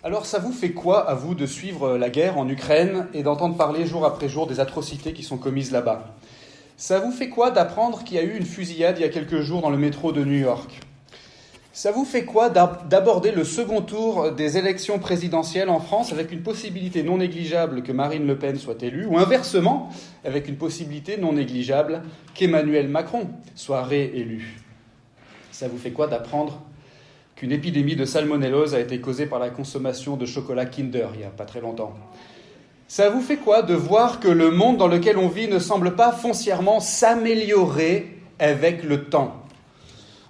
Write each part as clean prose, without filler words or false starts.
Alors ça vous fait quoi, à vous, de suivre la guerre en Ukraine et d'entendre parler jour après jour des atrocités qui sont commises là-bas ? Ça vous fait quoi d'apprendre qu'il y a eu une fusillade il y a quelques jours dans le métro de New York ? Ça vous fait quoi d'aborder le second tour des élections présidentielles en France avec une possibilité non négligeable que Marine Le Pen soit élue, ou inversement, avec une possibilité non négligeable qu'Emmanuel Macron soit réélu ? Ça vous fait quoi d'apprendre qu'une épidémie de salmonellose a été causée par la consommation de chocolat Kinder il n'y a pas très longtemps ? Ça vous fait quoi de voir que le monde dans lequel on vit ne semble pas foncièrement s'améliorer avec le temps ?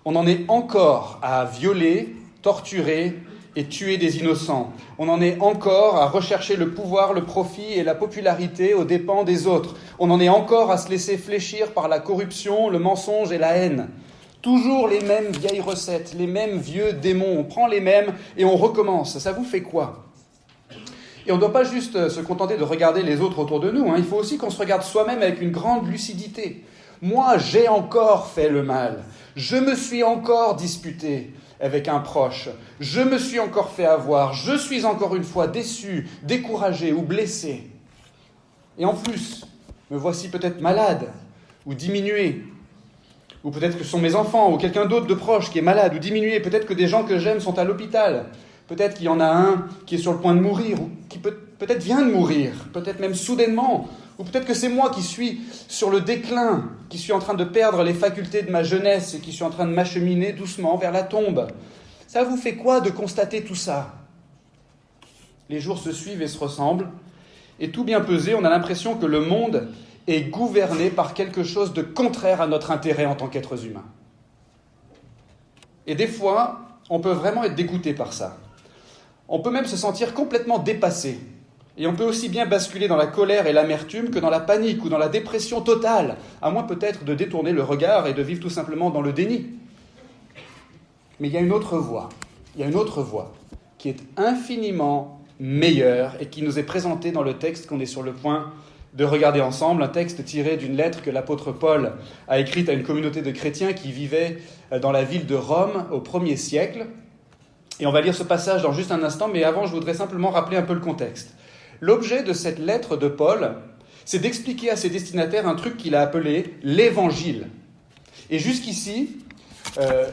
On en est encore à violer, torturer et tuer des innocents. On en est encore à rechercher le pouvoir, le profit et la popularité aux dépens des autres. On en est encore à se laisser fléchir par la corruption, le mensonge et la haine. Toujours les mêmes vieilles recettes, les mêmes vieux démons. On prend les mêmes et on recommence. Ça vous fait quoi ? Et on ne doit pas juste se contenter de regarder les autres autour de nous. Il faut aussi qu'on se regarde soi-même avec une grande lucidité. Moi, j'ai encore fait le mal. Je me suis encore disputé avec un proche. Je me suis encore fait avoir. Je suis encore une fois déçu, découragé ou blessé. Et en plus, me voici peut-être malade ou diminué. Ou peut-être que ce sont mes enfants ou quelqu'un d'autre de proche qui est malade ou diminué. Peut-être que des gens que j'aime sont à l'hôpital. Peut-être qu'il y en a un qui est sur le point de mourir ou qui peut-être vient de mourir. Peut-être même soudainement. Ou peut-être que c'est moi qui suis sur le déclin, qui suis en train de perdre les facultés de ma jeunesse et qui suis en train de m'acheminer doucement vers la tombe. Ça vous fait quoi de constater tout ça ? Les jours se suivent et se ressemblent. Et tout bien pesé, on a l'impression que le monde est gouverné par quelque chose de contraire à notre intérêt en tant qu'êtres humains. Et des fois, on peut vraiment être dégoûté par ça. On peut même se sentir complètement dépassé. Et on peut aussi bien basculer dans la colère et l'amertume que dans la panique ou dans la dépression totale, à moins peut-être de détourner le regard et de vivre tout simplement dans le déni. Mais il y a une autre voie. Il y a une autre voie qui est infiniment meilleure et qui nous est présentée dans le texte qu'on est sur le point de regarder ensemble, un texte tiré d'une lettre que l'apôtre Paul a écrite à une communauté de chrétiens qui vivaient dans la ville de Rome au 1er siècle. Et on va lire ce passage dans juste un instant, mais avant, je voudrais simplement rappeler un peu le contexte. L'objet de cette lettre de Paul, c'est d'expliquer à ses destinataires un truc qu'il a appelé l'Évangile. Et jusqu'ici,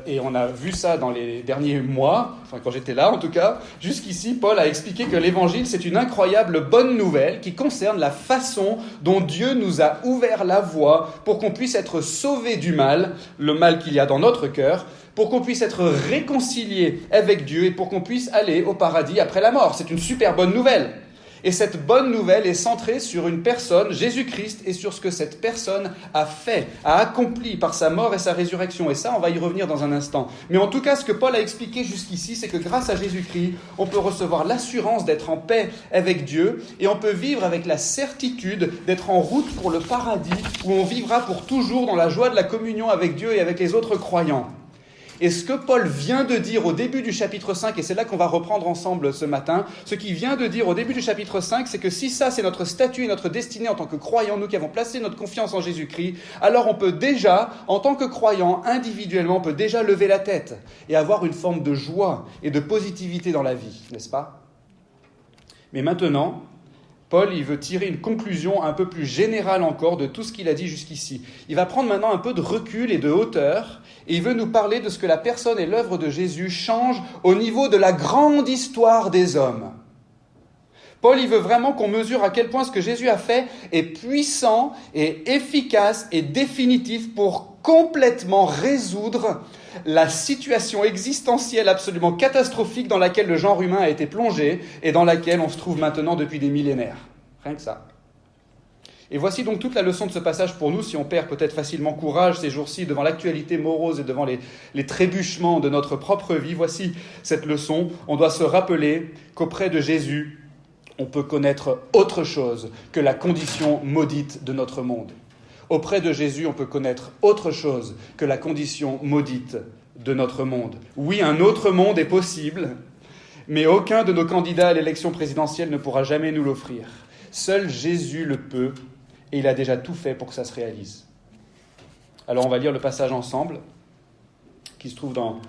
et on a vu ça dans les derniers mois, enfin quand j'étais là en tout cas, jusqu'ici, Paul a expliqué que l'Évangile, c'est une incroyable bonne nouvelle qui concerne la façon dont Dieu nous a ouvert la voie pour qu'on puisse être sauvés du mal, le mal qu'il y a dans notre cœur, pour qu'on puisse être réconciliés avec Dieu et pour qu'on puisse aller au paradis après la mort. C'est une super bonne nouvelle. Et cette bonne nouvelle est centrée sur une personne, Jésus-Christ, et sur ce que cette personne a fait, a accompli par sa mort et sa résurrection. Et ça, on va y revenir dans un instant. Mais en tout cas, ce que Paul a expliqué jusqu'ici, c'est que grâce à Jésus-Christ, on peut recevoir l'assurance d'être en paix avec Dieu et on peut vivre avec la certitude d'être en route pour le paradis où on vivra pour toujours dans la joie de la communion avec Dieu et avec les autres croyants. Et ce que Paul vient de dire au début du chapitre 5, et c'est là qu'on va reprendre ensemble ce matin, ce qu'il vient de dire au début du chapitre 5, c'est que si ça c'est notre statut et notre destinée en tant que croyants, nous qui avons placé notre confiance en Jésus-Christ, alors on peut déjà, en tant que croyants, individuellement, on peut déjà lever la tête et avoir une forme de joie et de positivité dans la vie, n'est-ce pas ? Mais maintenant, Paul, il veut tirer une conclusion un peu plus générale encore de tout ce qu'il a dit jusqu'ici. Il va prendre maintenant un peu de recul et de hauteur, et il veut nous parler de ce que la personne et l'œuvre de Jésus changent au niveau de la grande histoire des hommes. Paul, il veut vraiment qu'on mesure à quel point ce que Jésus a fait est puissant et efficace et définitif pour complètement résoudre la situation existentielle absolument catastrophique dans laquelle le genre humain a été plongé et dans laquelle on se trouve maintenant depuis des millénaires. Rien que ça. Et voici donc toute la leçon de ce passage pour nous, si on perd peut-être facilement courage ces jours-ci devant l'actualité morose et devant les trébuchements de notre propre vie. Voici cette leçon. On doit se rappeler qu'auprès de Jésus, on peut connaître autre chose que la condition maudite de notre monde. Auprès de Jésus, on peut connaître autre chose que la condition maudite de notre monde. Oui, un autre monde est possible, mais aucun de nos candidats à l'élection présidentielle ne pourra jamais nous l'offrir. Seul Jésus le peut, et il a déjà tout fait pour que ça se réalise. Alors on va lire le passage ensemble, qui se trouve dans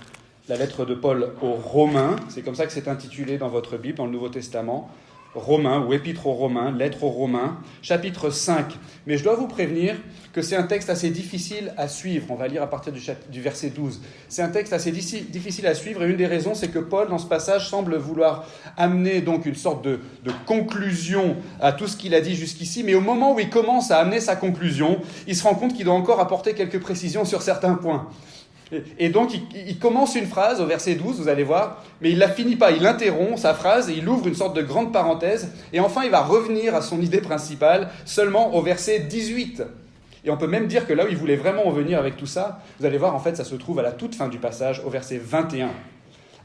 la lettre de Paul aux Romains, c'est comme ça que c'est intitulé dans votre Bible, dans le Nouveau Testament, Romains ou Épître aux Romains, lettre aux Romains, chapitre 5. Mais je dois vous prévenir que c'est un texte assez difficile à suivre. On va lire à partir du verset 12. C'est un texte assez difficile à suivre et une des raisons, c'est que Paul, dans ce passage, semble vouloir amener donc une sorte de conclusion à tout ce qu'il a dit jusqu'ici. Mais au moment où il commence à amener sa conclusion, il se rend compte qu'il doit encore apporter quelques précisions sur certains points. Et donc, il commence une phrase au verset 12, vous allez voir, mais il ne la finit pas, il interrompt sa phrase et il ouvre une sorte de grande parenthèse, et enfin, il va revenir à son idée principale seulement au verset 18. Et on peut même dire que là où il voulait vraiment en venir avec tout ça, vous allez voir, en fait, ça se trouve à la toute fin du passage, au verset 21.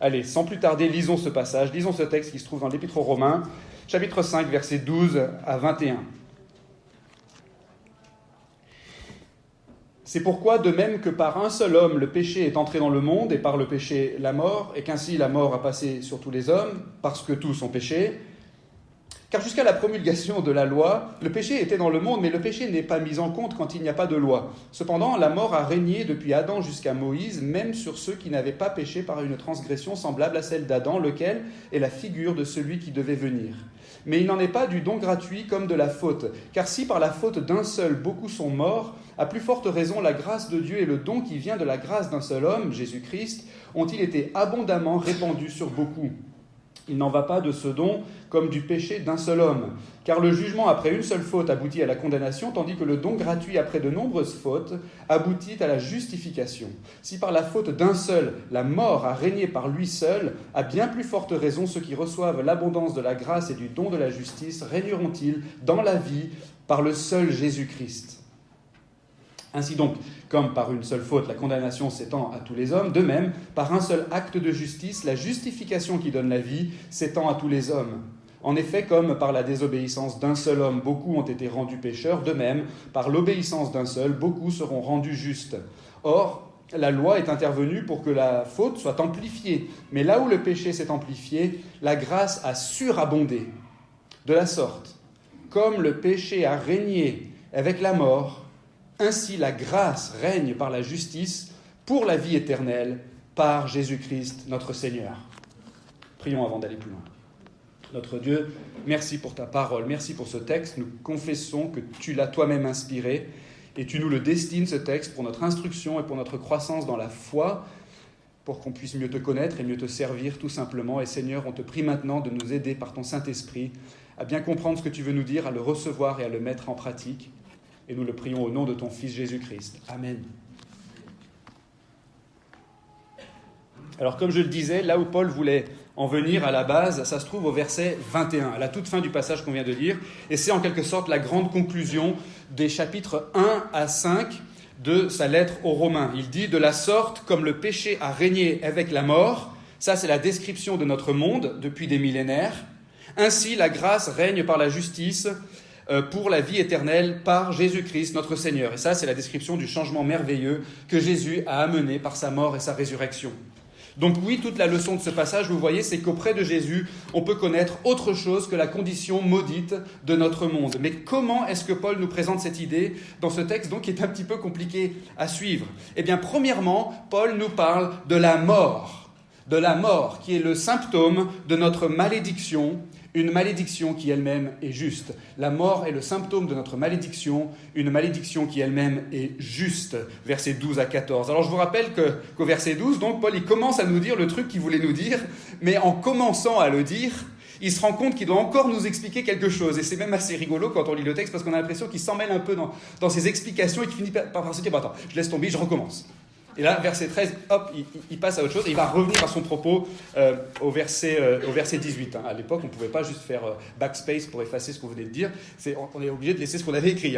Allez, sans plus tarder, lisons ce passage, lisons ce texte qui se trouve dans l'Épître aux Romains, chapitre 5, versets 12 à 21. C'est pourquoi, de même que par un seul homme le péché est entré dans le monde, et par le péché la mort, et qu'ainsi la mort a passé sur tous les hommes, parce que tous ont péché, car jusqu'à la promulgation de la loi, le péché était dans le monde, mais le péché n'est pas mis en compte quand il n'y a pas de loi. Cependant, la mort a régné depuis Adam jusqu'à Moïse, même sur ceux qui n'avaient pas péché par une transgression semblable à celle d'Adam, lequel est la figure de celui qui devait venir. Mais il n'en est pas du don gratuit comme de la faute, car si par la faute d'un seul beaucoup sont morts, à plus forte raison la grâce de Dieu et le don qui vient de la grâce d'un seul homme, Jésus-Christ, ont-ils été abondamment répandus sur beaucoup. Il n'en va pas de ce don comme du péché d'un seul homme, car le jugement après une seule faute aboutit à la condamnation, tandis que le don gratuit après de nombreuses fautes aboutit à la justification. Si par la faute d'un seul, la mort a régné par lui seul, à bien plus forte raison ceux qui reçoivent l'abondance de la grâce et du don de la justice régneront-ils dans la vie par le seul Jésus-Christ. Ainsi donc, comme par une seule faute, la condamnation s'étend à tous les hommes, de même, par un seul acte de justice, la justification qui donne la vie s'étend à tous les hommes. En effet, comme par la désobéissance d'un seul homme, beaucoup ont été rendus pécheurs, de même, par l'obéissance d'un seul, beaucoup seront rendus justes. Or, la loi est intervenue pour que la faute soit amplifiée, mais là où le péché s'est amplifié, la grâce a surabondé. De la sorte, comme le péché a régné avec la mort, ainsi la grâce règne par la justice pour la vie éternelle par Jésus-Christ notre Seigneur. Prions avant d'aller plus loin. Notre Dieu, merci pour ta parole, merci pour ce texte. Nous confessons que tu l'as toi-même inspiré et tu nous le destines, ce texte, pour notre instruction et pour notre croissance dans la foi, pour qu'on puisse mieux te connaître et mieux te servir tout simplement. Et Seigneur, on te prie maintenant de nous aider par ton Saint-Esprit à bien comprendre ce que tu veux nous dire, à le recevoir et à le mettre en pratique. Et nous le prions au nom de ton Fils Jésus-Christ. Amen. Alors, comme je le disais, là où Paul voulait en venir à la base, ça se trouve au verset 21, à la toute fin du passage qu'on vient de lire. Et c'est en quelque sorte la grande conclusion des chapitres 1 à 5 de sa lettre aux Romains. Il dit « De la sorte, comme le péché a régné avec la mort », ça c'est la description de notre monde depuis des millénaires, « ainsi la grâce règne par la justice » pour la vie éternelle par Jésus-Christ, notre Seigneur. Et ça, c'est la description du changement merveilleux que Jésus a amené par sa mort et sa résurrection. Donc oui, toute la leçon de ce passage, vous voyez, c'est qu'auprès de Jésus, on peut connaître autre chose que la condition maudite de notre monde. Mais comment est-ce que Paul nous présente cette idée dans ce texte, donc, qui est un petit peu compliqué à suivre ? Eh bien, premièrement, Paul nous parle de la mort, qui est le symptôme de notre malédiction, une malédiction qui elle-même est juste. La mort est le symptôme de notre malédiction, une malédiction qui elle-même est juste. Versets 12 à 14. Alors je vous rappelle qu'au verset 12, donc, Paul il commence à nous dire le truc qu'il voulait nous dire, mais en commençant à le dire, il se rend compte qu'il doit encore nous expliquer quelque chose. Et c'est même assez rigolo quand on lit le texte, parce qu'on a l'impression qu'il s'en mêle un peu dans ses explications et qu'il finit par se dire « Attends, je laisse tomber, je recommence ». Et là, verset 13, hop, il passe à autre chose et il va revenir à son propos au verset 18. À l'époque, on ne pouvait pas juste faire backspace pour effacer ce qu'on venait de dire. On est obligé de laisser ce qu'on avait écrit.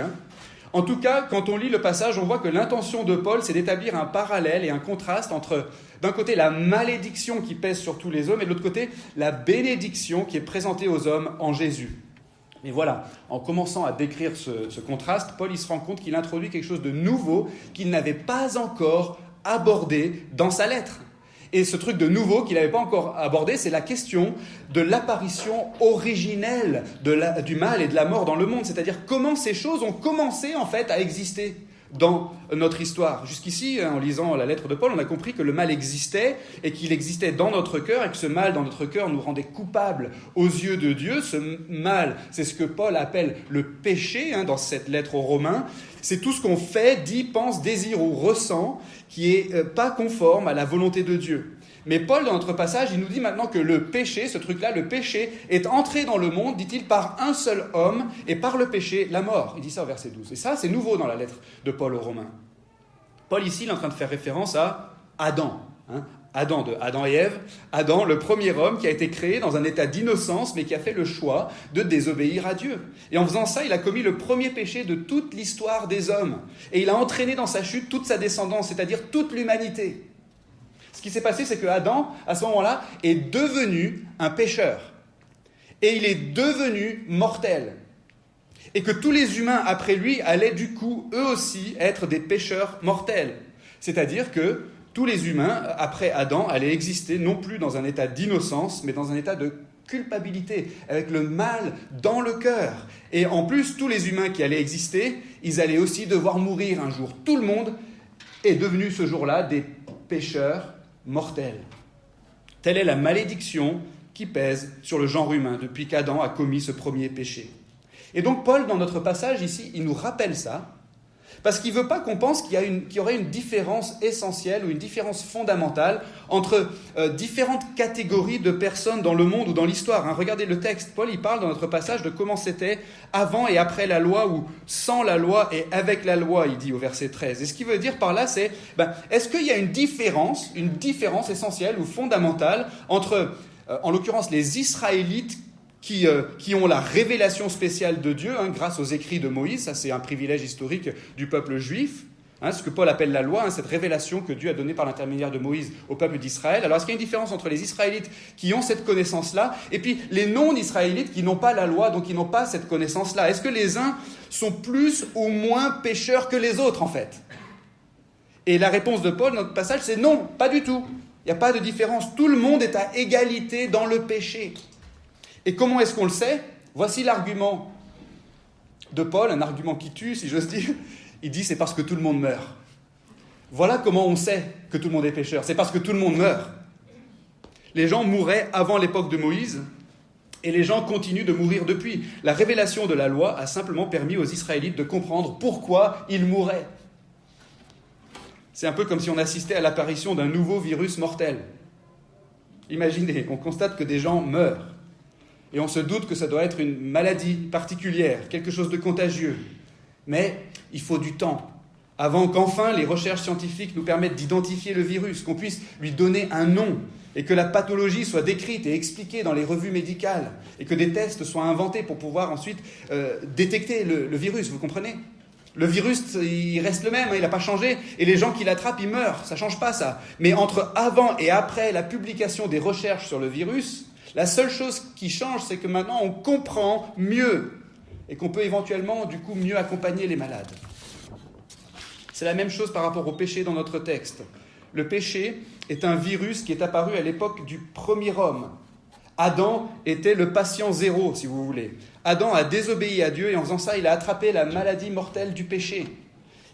En tout cas, quand on lit le passage, on voit que l'intention de Paul, c'est d'établir un parallèle et un contraste entre, d'un côté, la malédiction qui pèse sur tous les hommes et de l'autre côté, la bénédiction qui est présentée aux hommes en Jésus. Mais voilà, en commençant à décrire ce contraste, Paul il se rend compte qu'il introduit quelque chose de nouveau qu'il n'avait pas encore abordé dans sa lettre. Et ce truc de nouveau qu'il n'avait pas encore abordé, c'est la question de l'apparition originelle du mal et de la mort dans le monde. C'est-à-dire comment ces choses ont commencé en fait à exister. dans notre histoire. Jusqu'ici, en lisant la lettre de Paul, on a compris que le mal existait et qu'il existait dans notre cœur et que ce mal dans notre cœur nous rendait coupables aux yeux de Dieu. Ce mal, c'est ce que Paul appelle le péché dans cette lettre aux Romains. C'est tout ce qu'on fait, dit, pense, désire ou ressent qui n'est pas conforme à la volonté de Dieu. Mais Paul, dans notre passage, il nous dit maintenant que le péché, ce truc-là, le péché, est entré dans le monde, dit-il, par un seul homme, et par le péché, la mort. Il dit ça au verset 12. Et ça, c'est nouveau dans la lettre de Paul aux Romains. Paul, ici, il est en train de faire référence à Adam. Adam, de Adam et Ève. Adam, le premier homme qui a été créé dans un état d'innocence, mais qui a fait le choix de désobéir à Dieu. Et en faisant ça, il a commis le premier péché de toute l'histoire des hommes. Et il a entraîné dans sa chute toute sa descendance, c'est-à-dire toute l'humanité. Ce qui s'est passé, c'est que Adam, à ce moment-là, est devenu un pécheur. Et il est devenu mortel. Et que tous les humains après lui allaient du coup, eux aussi, être des pécheurs mortels. C'est-à-dire que tous les humains, après Adam, allaient exister non plus dans un état d'innocence, mais dans un état de culpabilité, avec le mal dans le cœur. Et en plus, tous les humains qui allaient exister, ils allaient aussi devoir mourir un jour. Tout le monde est devenu ce jour-là des pécheurs mortels. Telle est la malédiction qui pèse sur le genre humain depuis qu'Adam a commis ce premier péché. Et donc Paul, dans notre passage ici, il nous rappelle ça, parce qu'il ne veut pas qu'on pense qu'il y aurait une différence essentielle ou une différence fondamentale entre différentes catégories de personnes dans le monde ou dans l'histoire. Regardez le texte, Paul il parle dans notre passage de comment c'était avant et après la loi, ou sans la loi et avec la loi, il dit au verset 13. Et ce qu'il veut dire par là, c'est, est-ce qu'il y a une différence essentielle ou fondamentale entre, en l'occurrence, les Israélites qui ont la révélation spéciale de Dieu grâce aux écrits de Moïse, ça c'est un privilège historique du peuple juif, ce que Paul appelle la loi, cette révélation que Dieu a donnée par l'intermédiaire de Moïse au peuple d'Israël. Alors est-ce qu'il y a une différence entre les Israélites qui ont cette connaissance-là et puis les non-Israélites qui n'ont pas la loi, donc qui n'ont pas cette connaissance-là? Est-ce que les uns sont plus ou moins pécheurs que les autres en fait? Et la réponse de Paul dans notre passage, c'est non, pas du tout. Il n'y a pas de différence. Tout le monde est à égalité dans le péché. Et comment est-ce qu'on le sait? Voici l'argument de Paul, un argument qui tue, si j'ose dire. Il dit, c'est parce que tout le monde meurt. Voilà comment on sait que tout le monde est pécheur. C'est parce que tout le monde meurt. Les gens mouraient avant l'époque de Moïse, et les gens continuent de mourir depuis. La révélation de la loi a simplement permis aux Israélites de comprendre pourquoi ils mouraient. C'est un peu comme si on assistait à l'apparition d'un nouveau virus mortel. Imaginez, on constate que des gens meurent. Et on se doute que ça doit être une maladie particulière, quelque chose de contagieux. Mais il faut du temps, avant qu'enfin les recherches scientifiques nous permettent d'identifier le virus, qu'on puisse lui donner un nom, et que la pathologie soit décrite et expliquée dans les revues médicales, et que des tests soient inventés pour pouvoir ensuite détecter le virus, vous comprenez? Le virus, il reste le même, il n'a pas changé, et les gens qui l'attrapent, ils meurent, ça ne change pas ça. Mais entre avant et après la publication des recherches sur le virus, la seule chose qui change, c'est que maintenant on comprend mieux et qu'on peut éventuellement, du coup, mieux accompagner les malades. C'est la même chose par rapport au péché dans notre texte. Le péché est un virus qui est apparu à l'époque du premier homme. Adam était le patient zéro, si vous voulez. Adam a désobéi à Dieu et en faisant ça, il a attrapé la maladie mortelle du péché.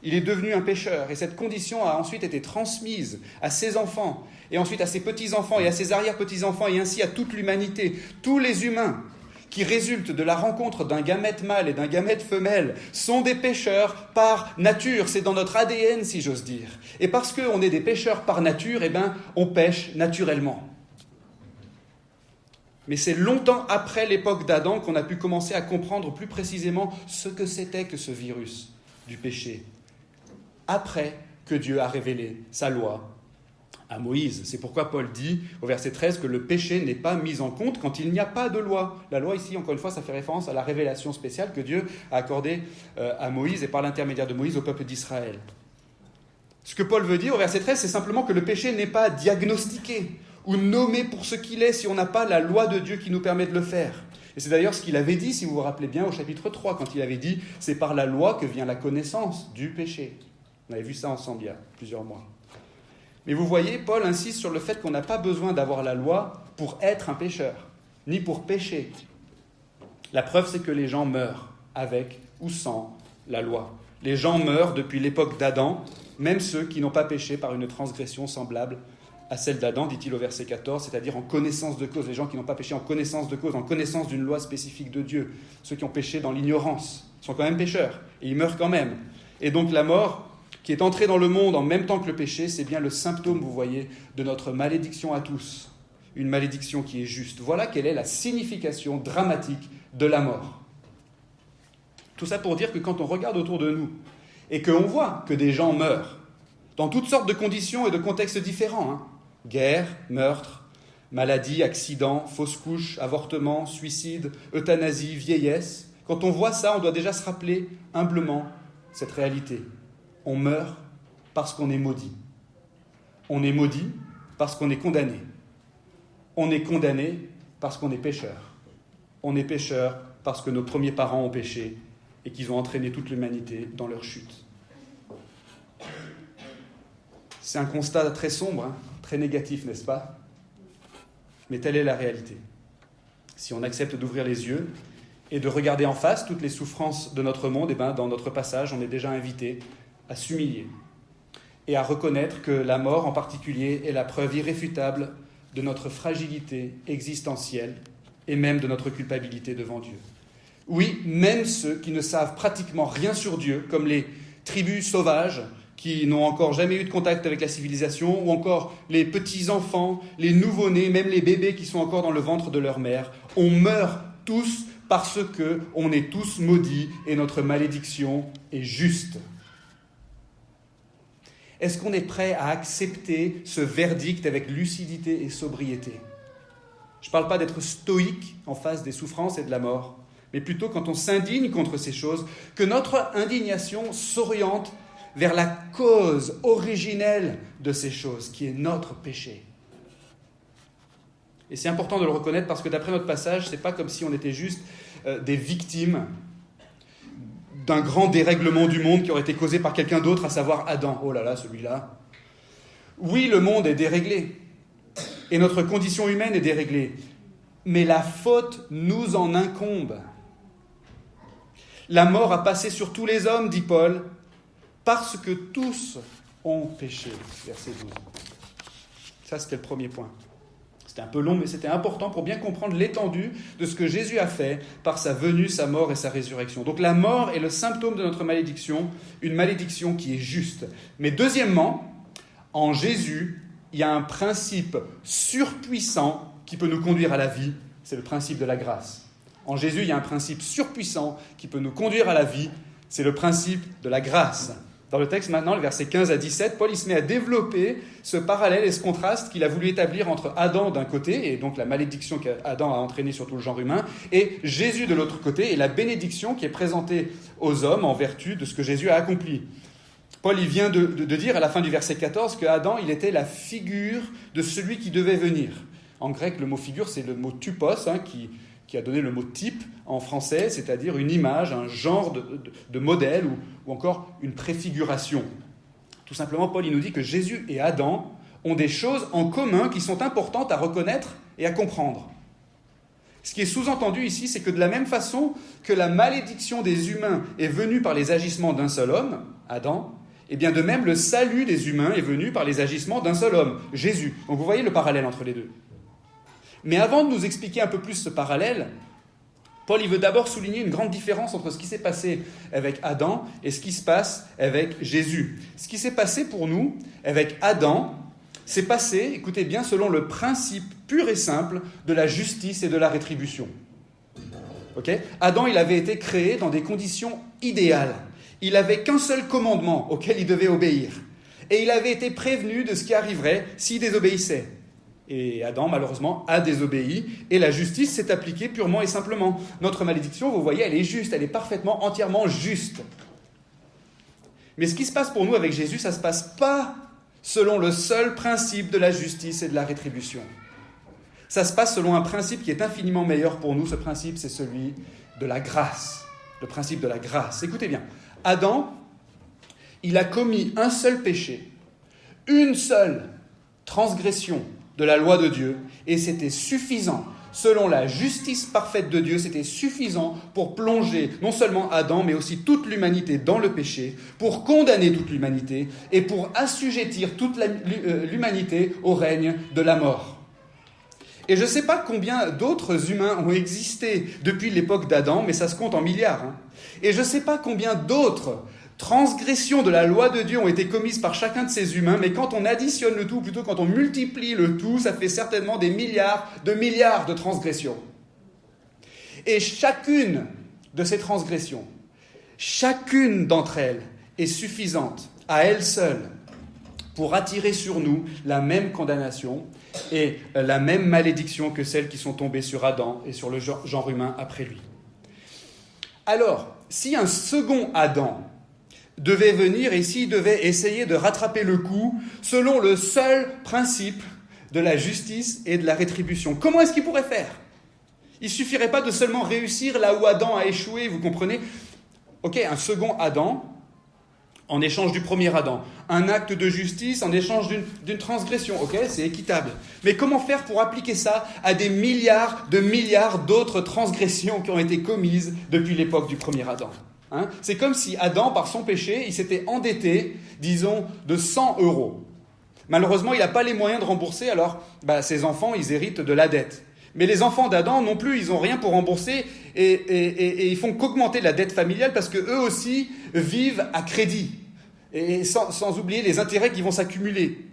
Il est devenu un pécheur et cette condition a ensuite été transmise à ses enfants et ensuite à ses petits-enfants et à ses arrière-petits-enfants et ainsi à toute l'humanité. Tous les humains qui résultent de la rencontre d'un gamète mâle et d'un gamète femelle sont des pécheurs par nature. C'est dans notre ADN, si j'ose dire. Et parce qu'on est des pécheurs par nature, on pêche naturellement. Mais c'est longtemps après l'époque d'Adam qu'on a pu commencer à comprendre plus précisément ce que c'était que ce virus du péché. Après que Dieu a révélé sa loi à Moïse. C'est pourquoi Paul dit au verset 13 que le péché n'est pas mis en compte quand il n'y a pas de loi. La loi ici, encore une fois, ça fait référence à la révélation spéciale que Dieu a accordée à Moïse et par l'intermédiaire de Moïse au peuple d'Israël. Ce que Paul veut dire au verset 13, c'est simplement que le péché n'est pas diagnostiqué ou nommé pour ce qu'il est si on n'a pas la loi de Dieu qui nous permet de le faire. Et c'est d'ailleurs ce qu'il avait dit, si vous vous rappelez bien, au chapitre 3, quand il avait dit « c'est par la loi que vient la connaissance du péché ». On avait vu ça ensemble il y a plusieurs mois. Mais vous voyez, Paul insiste sur le fait qu'on n'a pas besoin d'avoir la loi pour être un pécheur, ni pour pécher. La preuve, c'est que les gens meurent avec ou sans la loi. Les gens meurent depuis l'époque d'Adam, même ceux qui n'ont pas péché par une transgression semblable à celle d'Adam, dit-il au verset 14, c'est-à-dire en connaissance de cause. Les gens qui n'ont pas péché en connaissance de cause, en connaissance d'une loi spécifique de Dieu. Ceux qui ont péché dans l'ignorance sont quand même pécheurs, et ils meurent quand même. Et donc la mort, qui est entrée dans le monde en même temps que le péché, c'est bien le symptôme, vous voyez, de notre malédiction à tous. Une malédiction qui est juste. Voilà quelle est la signification dramatique de la mort. Tout ça pour dire que quand on regarde autour de nous, et qu'on voit que des gens meurent, dans toutes sortes de conditions et de contextes différents, guerre, meurtre, maladie, accident, fausse couche, avortement, suicide, euthanasie, vieillesse. Quand on voit ça, on doit déjà se rappeler humblement cette réalité. On meurt parce qu'on est maudit. On est maudit parce qu'on est condamné. On est condamné parce qu'on est pécheur. On est pécheur parce que nos premiers parents ont péché et qu'ils ont entraîné toute l'humanité dans leur chute. C'est un constat très sombre, très négatif, n'est-ce pas ? Mais telle est la réalité. Si on accepte d'ouvrir les yeux et de regarder en face toutes les souffrances de notre monde, dans notre passage, on est déjà invité à s'humilier et à reconnaître que la mort en particulier est la preuve irréfutable de notre fragilité existentielle et même de notre culpabilité devant Dieu. Oui, même ceux qui ne savent pratiquement rien sur Dieu, comme les tribus sauvages qui n'ont encore jamais eu de contact avec la civilisation, ou encore les petits-enfants, les nouveau-nés, même les bébés qui sont encore dans le ventre de leur mère, on meurt tous parce qu'on est tous maudits et notre malédiction est juste. Est-ce qu'on est prêt à accepter ce verdict avec lucidité et sobriété ? Je ne parle pas d'être stoïque en face des souffrances et de la mort, mais plutôt quand on s'indigne contre ces choses, que notre indignation s'oriente vers la cause originelle de ces choses, qui est notre péché. Et c'est important de le reconnaître parce que d'après notre passage, ce n'est pas comme si on était juste des victimes d'un grand dérèglement du monde qui aurait été causé par quelqu'un d'autre, à savoir Adam. Oh là là, celui-là. Oui, le monde est déréglé, et notre condition humaine est déréglée, mais la faute nous en incombe. La mort a passé sur tous les hommes, dit Paul, parce que tous ont péché. Verset 12. Ça, c'était le premier point. C'était un peu long, mais c'était important pour bien comprendre l'étendue de ce que Jésus a fait par sa venue, sa mort et sa résurrection. Donc la mort est le symptôme de notre malédiction, une malédiction qui est juste. Mais deuxièmement, en Jésus, il y a un principe surpuissant qui peut nous conduire à la vie, c'est le principe de la grâce. En Jésus, il y a un principe surpuissant qui peut nous conduire à la vie, c'est le principe de la grâce. Dans le texte maintenant, le verset 15 à 17, Paul il se met à développer ce parallèle et ce contraste qu'il a voulu établir entre Adam d'un côté, et donc la malédiction qu'Adam a entraînée sur tout le genre humain, et Jésus de l'autre côté, et la bénédiction qui est présentée aux hommes en vertu de ce que Jésus a accompli. Paul il vient de dire à la fin du verset 14 que Adam il était la figure de celui qui devait venir. En grec, le mot figure, c'est le mot typos, qui a donné le mot type en français, c'est-à-dire une image, un genre de modèle ou encore une préfiguration. Tout simplement, Paul il nous dit que Jésus et Adam ont des choses en commun qui sont importantes à reconnaître et à comprendre. Ce qui est sous-entendu ici, c'est que de la même façon que la malédiction des humains est venue par les agissements d'un seul homme, Adam, et bien de même le salut des humains est venu par les agissements d'un seul homme, Jésus. Donc vous voyez le parallèle entre les deux. Mais avant de nous expliquer un peu plus ce parallèle, Paul il veut d'abord souligner une grande différence entre ce qui s'est passé avec Adam et ce qui se passe avec Jésus. Ce qui s'est passé pour nous avec Adam, c'est passé, écoutez bien, selon le principe pur et simple de la justice et de la rétribution. Okay ? Adam, il avait été créé dans des conditions idéales. Il n'avait qu'un seul commandement auquel il devait obéir. Et il avait été prévenu de ce qui arriverait s'il désobéissait. Et Adam, malheureusement, a désobéi, et la justice s'est appliquée purement et simplement. Notre malédiction, vous voyez, elle est juste, elle est parfaitement, entièrement juste. Mais ce qui se passe pour nous avec Jésus, ça ne se passe pas selon le seul principe de la justice et de la rétribution. Ça se passe selon un principe qui est infiniment meilleur pour nous. Ce principe, c'est celui de la grâce. Le principe de la grâce. Écoutez bien, Adam, il a commis un seul péché, une seule transgression de la loi de Dieu, et c'était suffisant selon la justice parfaite de Dieu, c'était suffisant pour plonger non seulement Adam, mais aussi toute l'humanité dans le péché, pour condamner toute l'humanité et pour assujettir toute l'humanité au règne de la mort. Et je ne sais pas combien d'autres humains ont existé depuis l'époque d'Adam, mais ça se compte en milliards. Et je ne sais pas combien d'autres transgressions de la loi de Dieu ont été commises par chacun de ces humains, mais quand on additionne le tout, plutôt quand on multiplie le tout, ça fait certainement des milliards de transgressions. Et chacune de ces transgressions, chacune d'entre elles est suffisante à elle seule pour attirer sur nous la même condamnation et la même malédiction que celles qui sont tombées sur Adam et sur le genre humain après lui. Alors, si un second Adam devait venir et s'il devait essayer de rattraper le coup selon le seul principe de la justice et de la rétribution, comment est-ce qu'il pourrait faire ? Il ne suffirait pas de seulement réussir là où Adam a échoué, vous comprenez ? Ok, un second Adam en échange du premier Adam. Un acte de justice en échange d'une transgression. Ok, c'est équitable. Mais comment faire pour appliquer ça à des milliards d'autres transgressions qui ont été commises depuis l'époque du premier Adam ? C'est comme si Adam, par son péché, il s'était endetté, disons, de 100 €. Malheureusement, il n'a pas les moyens de rembourser, alors ses enfants, ils héritent de la dette. Mais les enfants d'Adam non plus, ils n'ont rien pour rembourser et ils font qu'augmenter la dette familiale parce qu'eux aussi vivent à crédit. Et sans oublier les intérêts qui vont s'accumuler.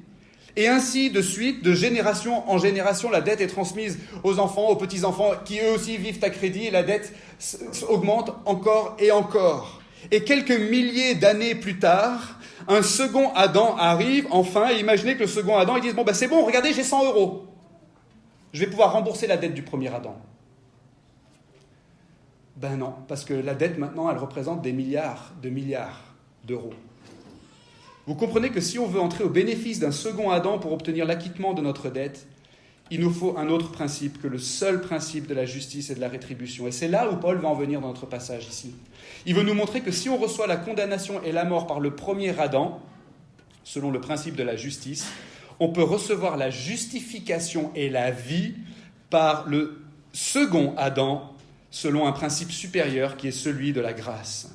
Et ainsi, de suite, de génération en génération, la dette est transmise aux enfants, aux petits-enfants, qui eux aussi vivent à crédit et la dette augmente encore et encore. Et quelques milliers d'années plus tard, un second Adam arrive, enfin, et imaginez que le second Adam, ils disent « Bon, c'est bon, regardez, j'ai 100 €. Je vais pouvoir rembourser la dette du premier Adam. » Ben non, parce que la dette maintenant, elle représente des milliards d'euros. Vous comprenez que si on veut entrer au bénéfice d'un second Adam pour obtenir l'acquittement de notre dette, il nous faut un autre principe que le seul principe de la justice et de la rétribution. Et c'est là où Paul va en venir dans notre passage ici. Il veut nous montrer que si on reçoit la condamnation et la mort par le premier Adam, selon le principe de la justice, on peut recevoir la justification et la vie par le second Adam, selon un principe supérieur qui est celui de la grâce.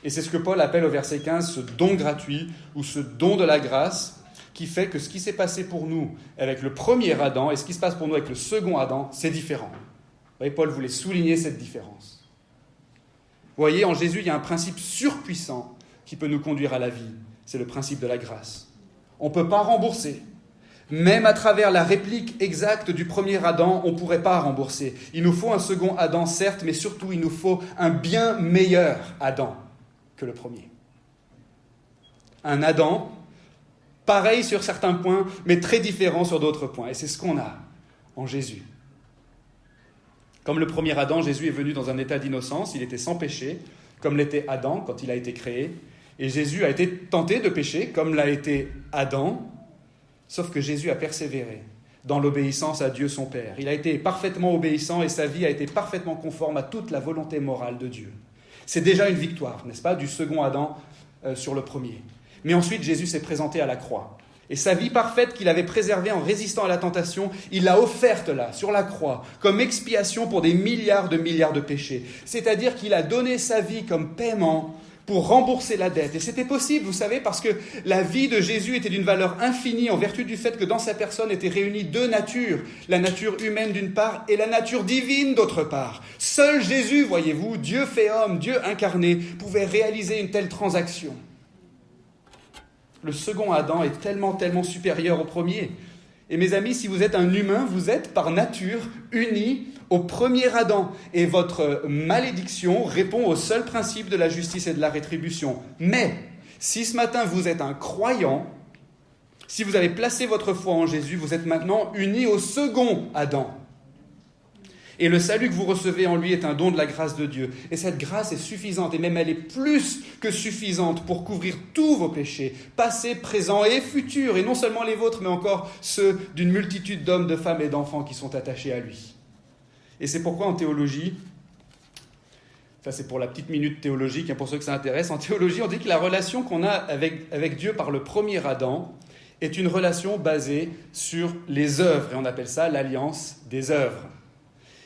Et c'est ce que Paul appelle au verset 15 ce don gratuit ou ce don de la grâce qui fait que ce qui s'est passé pour nous avec le premier Adam et ce qui se passe pour nous avec le second Adam, c'est différent. Vous voyez, Paul voulait souligner cette différence. Vous voyez, en Jésus, il y a un principe surpuissant qui peut nous conduire à la vie. C'est le principe de la grâce. On ne peut pas rembourser. Même à travers la réplique exacte du premier Adam, on ne pourrait pas rembourser. Il nous faut un second Adam, certes, mais surtout, il nous faut un bien meilleur Adam que le premier. Un Adam, pareil sur certains points, mais très différent sur d'autres points. Et c'est ce qu'on a en Jésus. Comme le premier Adam, Jésus est venu dans un état d'innocence, il était sans péché, comme l'était Adam quand il a été créé. Et Jésus a été tenté de pécher, comme l'a été Adam, sauf que Jésus a persévéré dans l'obéissance à Dieu son Père. Il a été parfaitement obéissant et sa vie a été parfaitement conforme à toute la volonté morale de Dieu. C'est déjà une victoire, n'est-ce pas, du second Adam sur le premier. Mais ensuite, Jésus s'est présenté à la croix. Et sa vie parfaite qu'il avait préservée en résistant à la tentation, il l'a offerte là, sur la croix, comme expiation pour des milliards de péchés. C'est-à-dire qu'il a donné sa vie comme paiement pour rembourser la dette. Et c'était possible, vous savez, parce que la vie de Jésus était d'une valeur infinie en vertu du fait que dans sa personne étaient réunies deux natures, la nature humaine d'une part et la nature divine d'autre part. Seul Jésus, voyez-vous, Dieu fait homme, Dieu incarné, pouvait réaliser une telle transaction. Le second Adam est tellement supérieur au premier. Et mes amis, si vous êtes un humain, vous êtes par nature unis au premier Adam. Et votre malédiction répond au seul principe de la justice et de la rétribution. Mais, si ce matin vous êtes un croyant, si vous avez placé votre foi en Jésus, vous êtes maintenant unis au second Adam. Et le salut que vous recevez en lui est un don de la grâce de Dieu. Et cette grâce est suffisante, et même elle est plus que suffisante pour couvrir tous vos péchés, passés, présents et futurs, et non seulement les vôtres, mais encore ceux d'une multitude d'hommes, de femmes et d'enfants qui sont attachés à lui. Et c'est pourquoi en théologie, ça c'est pour la petite minute théologique, pour ceux que ça intéresse, en théologie on dit que la relation qu'on a avec Dieu par le premier Adam est une relation basée sur les œuvres, et on appelle ça l'alliance des œuvres.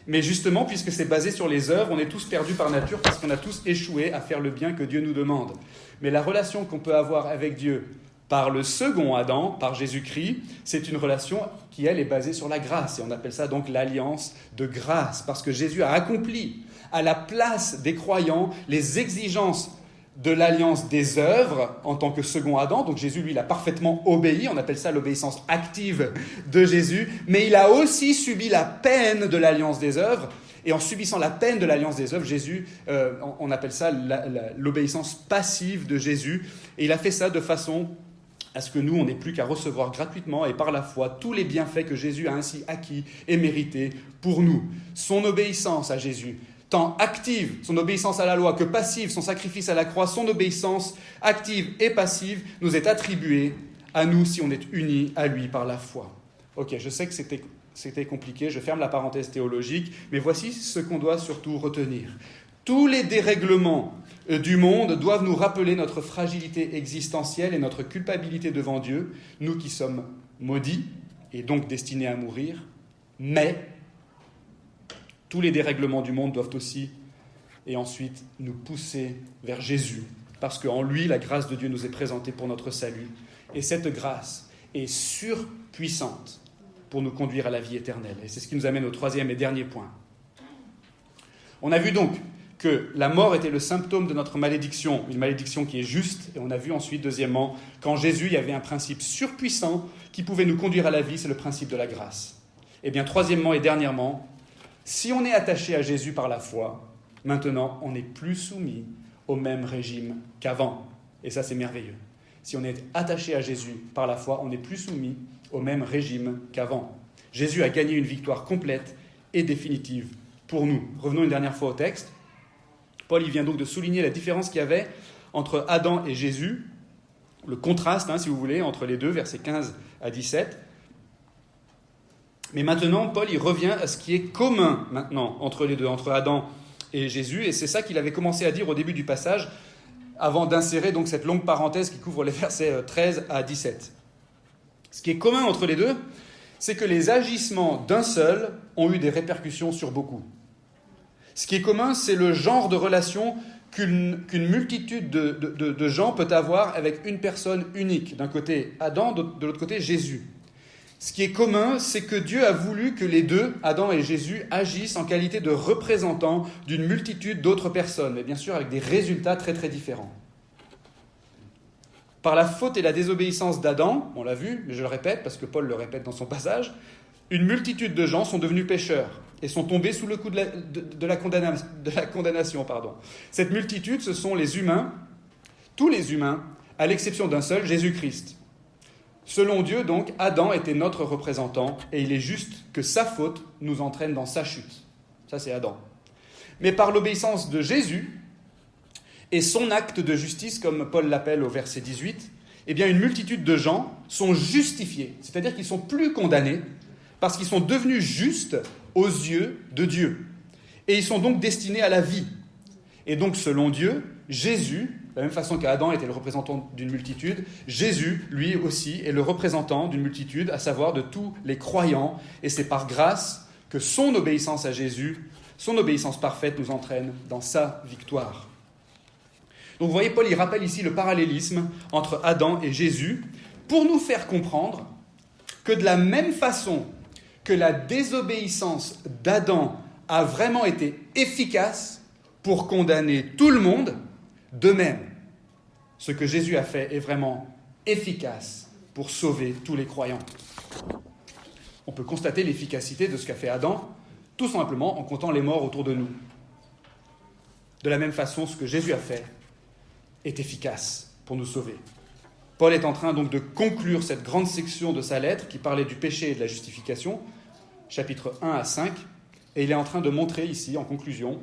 Mais justement, puisque c'est basé sur les œuvres, on est tous perdus par nature parce qu'on a tous échoué à faire le bien que Dieu nous demande. Mais la relation qu'on peut avoir avec Dieu par le second Adam, par Jésus-Christ, c'est une relation qui, elle, est basée sur la grâce. Et on appelle ça donc l'alliance de grâce, parce que Jésus a accompli à la place des croyants les exigences de l'alliance des œuvres en tant que second Adam. Donc Jésus, lui, il a parfaitement obéi. On appelle ça l'obéissance active de Jésus. Mais il a aussi subi la peine de l'alliance des œuvres. Et en subissant la peine de l'alliance des œuvres, Jésus, on appelle ça l'obéissance passive de Jésus. Et il a fait ça de façon à ce que nous, on n'ait plus qu'à recevoir gratuitement et par la foi tous les bienfaits que Jésus a ainsi acquis et mérités pour nous. Son obéissance à Jésus, tant active, son obéissance à la loi, que passive, son sacrifice à la croix, son obéissance active et passive nous est attribuée à nous si on est unis à lui par la foi. Ok, je sais que c'était compliqué, je ferme la parenthèse théologique, mais voici ce qu'on doit surtout retenir. Tous les dérèglements du monde doivent nous rappeler notre fragilité existentielle et notre culpabilité devant Dieu, nous qui sommes maudits et donc destinés à mourir, mais tous les dérèglements du monde doivent aussi et ensuite nous pousser vers Jésus, parce qu'en lui, la grâce de Dieu nous est présentée pour notre salut, et cette grâce est surpuissante pour nous conduire à la vie éternelle. Et c'est ce qui nous amène au troisième et dernier point. On a vu donc que la mort était le symptôme de notre malédiction, une malédiction qui est juste, et on a vu ensuite, deuxièmement, qu'en Jésus, il y avait un principe surpuissant qui pouvait nous conduire à la vie, c'est le principe de la grâce. Et bien, troisièmement et dernièrement, si on est attaché à Jésus par la foi, maintenant, on n'est plus soumis au même régime qu'avant. Et ça, c'est merveilleux. Si on est attaché à Jésus par la foi, on n'est plus soumis au même régime qu'avant. Jésus a gagné une victoire complète et définitive pour nous. Revenons une dernière fois au texte. Paul il vient donc de souligner la différence qu'il y avait entre Adam et Jésus, le contraste, si vous voulez, entre les deux, versets 15 à 17. Mais maintenant, Paul il revient à ce qui est commun maintenant entre les deux, entre Adam et Jésus, et c'est ça qu'il avait commencé à dire au début du passage, avant d'insérer donc cette longue parenthèse qui couvre les versets 13 à 17. Ce qui est commun entre les deux, c'est que les agissements d'un seul ont eu des répercussions sur beaucoup. Ce qui est commun, c'est le genre de relation qu'une multitude de gens peut avoir avec une personne unique. D'un côté Adam, de l'autre côté Jésus. Ce qui est commun, c'est que Dieu a voulu que les deux, Adam et Jésus, agissent en qualité de représentants d'une multitude d'autres personnes, mais bien sûr avec des résultats très très différents. Par la faute et la désobéissance d'Adam, on l'a vu, mais je le répète parce que Paul le répète dans son passage, une multitude de gens sont devenus pécheurs et sont tombés sous le coup de la condamnation. Cette multitude, ce sont les humains, tous les humains, à l'exception d'un seul, Jésus-Christ. Selon Dieu, donc, Adam était notre représentant et il est juste que sa faute nous entraîne dans sa chute. Ça, c'est Adam. Mais par l'obéissance de Jésus et son acte de justice, comme Paul l'appelle au verset 18, eh bien, une multitude de gens sont justifiés, c'est-à-dire qu'ils sont plus condamnés parce qu'ils sont devenus justes aux yeux de Dieu. Et ils sont donc destinés à la vie. Et donc, selon Dieu, Jésus, de la même façon qu'Adam était le représentant d'une multitude, Jésus, lui aussi, est le représentant d'une multitude, à savoir de tous les croyants. Et c'est par grâce que son obéissance à Jésus, son obéissance parfaite, nous entraîne dans sa victoire. Donc vous voyez, Paul, il rappelle ici le parallélisme entre Adam et Jésus pour nous faire comprendre que de la même façon que la désobéissance d'Adam a vraiment été efficace pour condamner tout le monde, de même, ce que Jésus a fait est vraiment efficace pour sauver tous les croyants. On peut constater l'efficacité de ce qu'a fait Adam, tout simplement en comptant les morts autour de nous. De la même façon, ce que Jésus a fait est efficace pour nous sauver. Paul est en train donc de conclure cette grande section de sa lettre qui parlait du péché et de la justification, chapitres 1 à 5, et il est en train de montrer ici, en conclusion,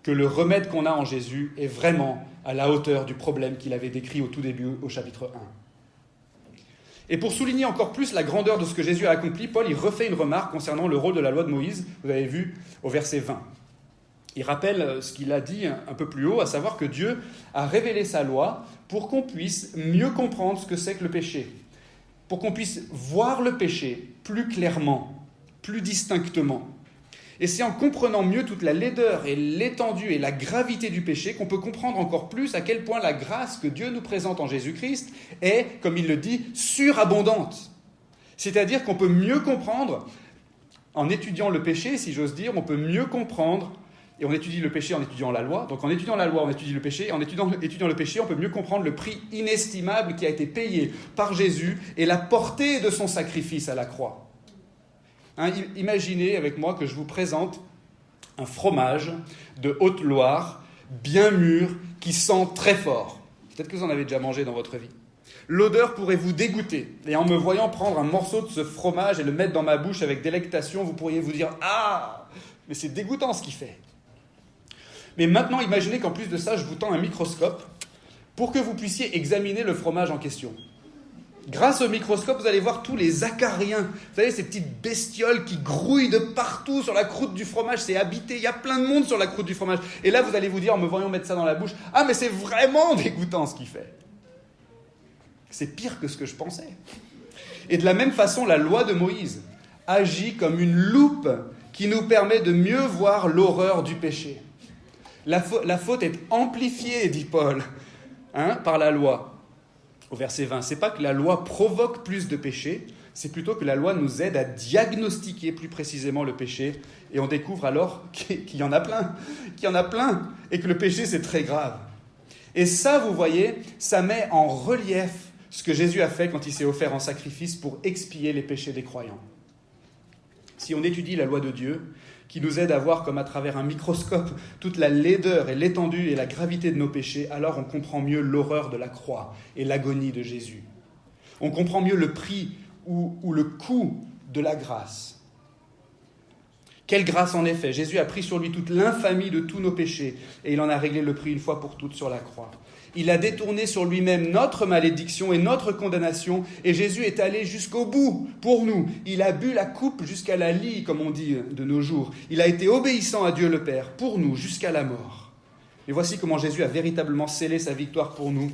que le remède qu'on a en Jésus est vraiment à la hauteur du problème qu'il avait décrit au tout début, au chapitre 1. Et pour souligner encore plus la grandeur de ce que Jésus a accompli, Paul il refait une remarque concernant le rôle de la loi de Moïse, vous avez vu au verset 20. Il rappelle ce qu'il a dit un peu plus haut, à savoir que Dieu a révélé sa loi pour qu'on puisse mieux comprendre ce que c'est que le péché. pour qu'on puisse voir le péché plus clairement, plus distinctement. Et c'est en comprenant mieux toute la laideur et l'étendue et la gravité du péché qu'on peut comprendre encore plus à quel point la grâce que Dieu nous présente en Jésus-Christ est, comme il le dit, surabondante. C'est-à-dire qu'on peut mieux comprendre, en étudiant le péché, si j'ose dire, on peut mieux comprendre, et on étudie le péché en étudiant la loi, donc en étudiant la loi, on étudie le péché, et en étudiant le péché, on peut mieux comprendre le prix inestimable qui a été payé par Jésus et la portée de son sacrifice à la croix. Imaginez avec moi que je vous présente un fromage de Haute-Loire, bien mûr, qui sent très fort. Peut-être que vous en avez déjà mangé dans votre vie. L'odeur pourrait vous dégoûter. Et en me voyant prendre un morceau de ce fromage et le mettre dans ma bouche avec délectation, vous pourriez vous dire « Ah, mais c'est dégoûtant ce qu'il fait !» Mais maintenant, imaginez qu'en plus de ça, je vous tends un microscope pour que vous puissiez examiner le fromage en question. Grâce au microscope, vous allez voir tous les acariens. Vous savez, ces petites bestioles qui grouillent de partout sur la croûte du fromage. C'est habité, il y a plein de monde sur la croûte du fromage. Et là, vous allez vous dire, en me voyant mettre ça dans la bouche, « Ah, mais c'est vraiment dégoûtant ce qu'il fait !» C'est pire que ce que je pensais. Et de la même façon, la loi de Moïse agit comme une loupe qui nous permet de mieux voir l'horreur du péché. La faute est amplifiée, dit Paul, par la loi. Au verset 20, c'est pas que la loi provoque plus de péché, c'est plutôt que la loi nous aide à diagnostiquer plus précisément le péché, et on découvre alors qu'il y en a plein, et que le péché c'est très grave. Et ça, vous voyez, ça met en relief ce que Jésus a fait quand il s'est offert en sacrifice pour expier les péchés des croyants. Si on étudie la loi de Dieu, qui nous aide à voir comme à travers un microscope toute la laideur et l'étendue et la gravité de nos péchés, alors on comprend mieux l'horreur de la croix et l'agonie de Jésus. On comprend mieux le prix ou le coût de la grâce. Quelle grâce en effet! Jésus a pris sur lui toute l'infamie de tous nos péchés et il en a réglé le prix une fois pour toutes sur la croix. Il a détourné sur lui-même notre malédiction et notre condamnation, et Jésus est allé jusqu'au bout pour nous. Il a bu la coupe jusqu'à la lie, comme on dit de nos jours. Il a été obéissant à Dieu le Père, pour nous, jusqu'à la mort. Et voici comment Jésus a véritablement scellé sa victoire pour nous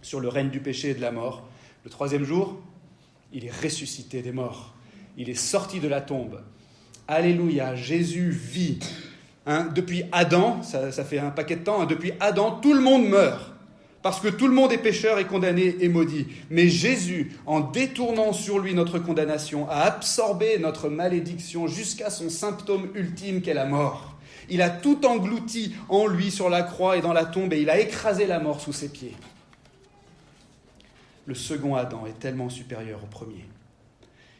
sur le règne du péché et de la mort. Le troisième jour, il est ressuscité des morts. Il est sorti de la tombe. Alléluia, Jésus vit. Depuis Adam, ça fait un paquet de temps, depuis Adam, tout le monde meurt. Parce que tout le monde est pécheur et condamné et maudit. Mais Jésus, en détournant sur lui notre condamnation, a absorbé notre malédiction jusqu'à son symptôme ultime qu'est la mort. Il a tout englouti en lui sur la croix et dans la tombe et il a écrasé la mort sous ses pieds. Le second Adam est tellement supérieur au premier.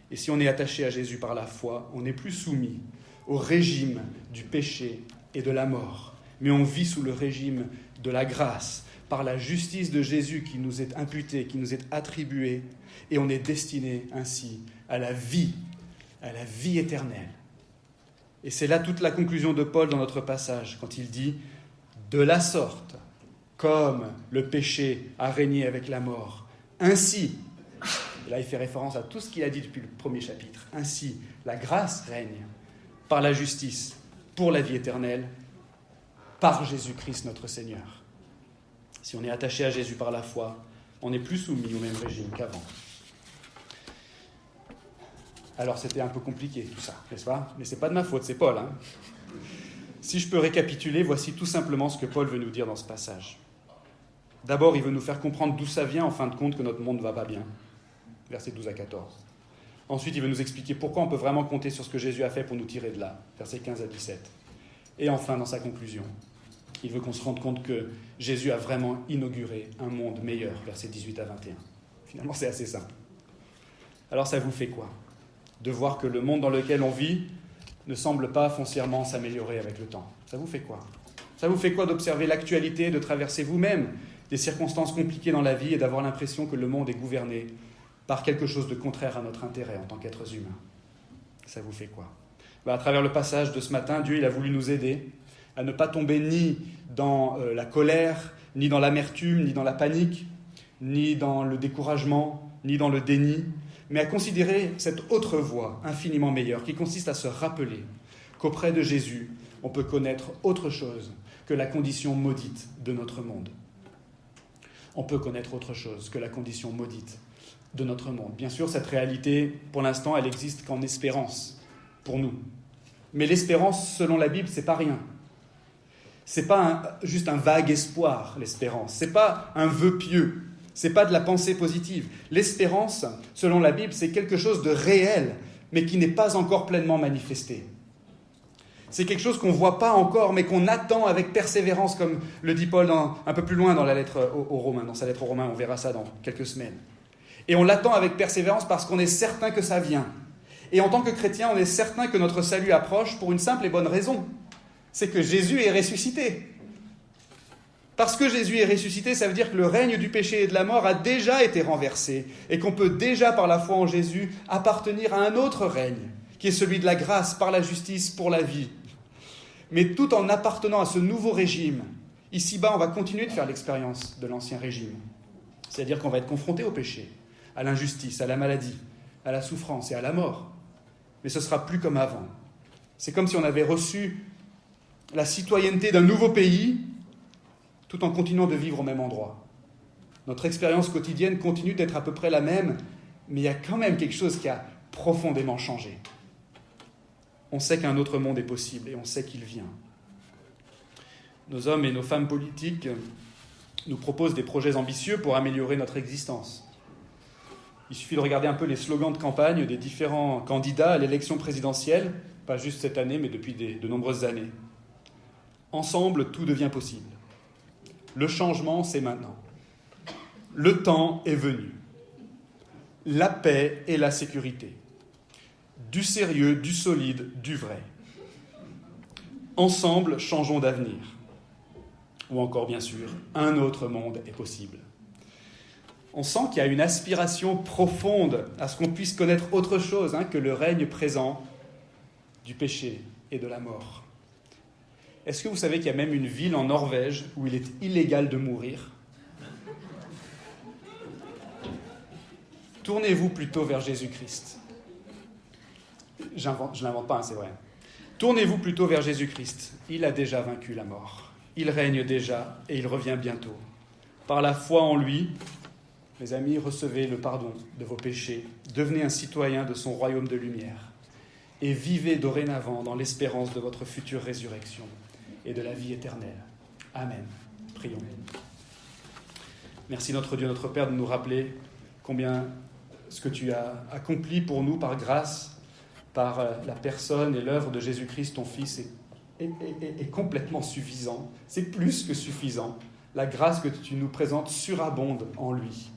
Et si on est attaché à Jésus par la foi, on n'est plus soumis au régime du péché et de la mort. Mais on vit sous le régime de la grâce, par la justice de Jésus qui nous est imputée, qui nous est attribuée, et on est destiné ainsi à la vie éternelle. Et c'est là toute la conclusion de Paul dans notre passage, quand il dit « De la sorte, comme le péché a régné avec la mort, ainsi », et là il fait référence à tout ce qu'il a dit depuis le premier chapitre, « ainsi la grâce règne par la justice pour la vie éternelle, par Jésus-Christ notre Seigneur. » Si on est attaché à Jésus par la foi, on n'est plus soumis au même régime qu'avant. Alors c'était un peu compliqué tout ça, n'est-ce pas? Mais ce n'est pas de ma faute, c'est Paul. Si je peux récapituler, voici tout simplement ce que Paul veut nous dire dans ce passage. D'abord, il veut nous faire comprendre d'où ça vient, en fin de compte, que notre monde ne va pas bien. Versets 12 à 14. Ensuite, il veut nous expliquer pourquoi on peut vraiment compter sur ce que Jésus a fait pour nous tirer de là. Versets 15 à 17. Et enfin, dans sa conclusion, il veut qu'on se rende compte que Jésus a vraiment inauguré un monde meilleur, versets 18 à 21. Finalement, c'est assez simple. Alors, ça vous fait quoi? De voir que le monde dans lequel on vit ne semble pas foncièrement s'améliorer avec le temps. Ça vous fait quoi? Ça vous fait quoi d'observer l'actualité, de traverser vous-même des circonstances compliquées dans la vie et d'avoir l'impression que le monde est gouverné par quelque chose de contraire à notre intérêt en tant qu'êtres humains? Ça vous fait quoi? À travers le passage de ce matin, Dieu il a voulu nous aider à ne pas tomber ni dans la colère, ni dans l'amertume, ni dans la panique, ni dans le découragement, ni dans le déni, mais à considérer cette autre voie infiniment meilleure qui consiste à se rappeler qu'auprès de Jésus, on peut connaître autre chose que la condition maudite de notre monde. On peut connaître autre chose que la condition maudite de notre monde. Bien sûr, cette réalité, pour l'instant, elle n'existe qu'en espérance, pour nous. Mais l'espérance, selon la Bible, c'est pas rien. C'est pas juste un vague espoir, l'espérance. C'est pas un vœu pieux. C'est pas de la pensée positive. L'espérance, selon la Bible, c'est quelque chose de réel, mais qui n'est pas encore pleinement manifesté. C'est quelque chose qu'on ne voit pas encore, mais qu'on attend avec persévérance, comme le dit Paul un peu plus loin dans la lettre aux Romains. Dans sa lettre aux Romains, on verra ça dans quelques semaines. Et on l'attend avec persévérance parce qu'on est certain que ça vient. Et en tant que chrétien, on est certain que notre salut approche pour une simple et bonne raison. C'est que Jésus est ressuscité. Parce que Jésus est ressuscité, ça veut dire que le règne du péché et de la mort a déjà été renversé et qu'on peut déjà, par la foi en Jésus, appartenir à un autre règne, qui est celui de la grâce, par la justice, pour la vie. Mais tout en appartenant à ce nouveau régime, ici-bas, on va continuer de faire l'expérience de l'ancien régime. C'est-à-dire qu'on va être confronté au péché, à l'injustice, à la maladie, à la souffrance et à la mort. Mais ce ne sera plus comme avant. C'est comme si on avait reçu la citoyenneté d'un nouveau pays, tout en continuant de vivre au même endroit. Notre expérience quotidienne continue d'être à peu près la même, mais il y a quand même quelque chose qui a profondément changé. On sait qu'un autre monde est possible et on sait qu'il vient. Nos hommes et nos femmes politiques nous proposent des projets ambitieux pour améliorer notre existence. Il suffit de regarder un peu les slogans de campagne des différents candidats à l'élection présidentielle, pas juste cette année, mais depuis de nombreuses années. Ensemble, tout devient possible. Le changement, c'est maintenant. Le temps est venu. La paix et la sécurité. Du sérieux, du solide, du vrai. Ensemble, changeons d'avenir. Ou encore, bien sûr, un autre monde est possible. On sent qu'il y a une aspiration profonde à ce qu'on puisse connaître autre chose que le règne présent du péché et de la mort. Est-ce que vous savez qu'il y a même une ville en Norvège où il est illégal de mourir ? Tournez-vous plutôt vers Jésus-Christ. Je ne l'invente pas, c'est vrai. Tournez-vous plutôt vers Jésus-Christ. Il a déjà vaincu la mort. Il règne déjà et il revient bientôt. Par la foi en lui, mes amis, recevez le pardon de vos péchés. Devenez un citoyen de son royaume de lumière. Et vivez dorénavant dans l'espérance de votre future résurrection et de la vie éternelle. Amen. Prions. Merci notre Dieu, notre Père, de nous rappeler combien ce que tu as accompli pour nous par grâce, par la personne et l'œuvre de Jésus-Christ, ton Fils, est complètement suffisant. C'est plus que suffisant. La grâce que tu nous présentes surabonde en lui.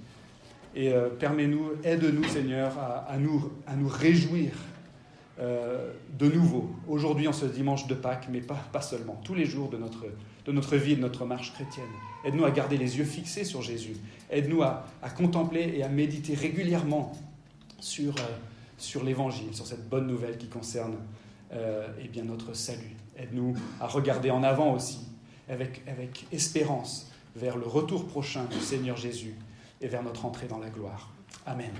Et permets-nous, aide-nous, Seigneur, à nous réjouir de nouveau, aujourd'hui en ce dimanche de Pâques, mais pas seulement, tous les jours de notre vie, de notre marche chrétienne. Aide-nous à garder les yeux fixés sur Jésus. Aide-nous à contempler et à méditer régulièrement sur l'Évangile, sur cette bonne nouvelle qui concerne notre salut. Aide-nous à regarder en avant aussi, avec espérance, vers le retour prochain du Seigneur Jésus et vers notre entrée dans la gloire. Amen.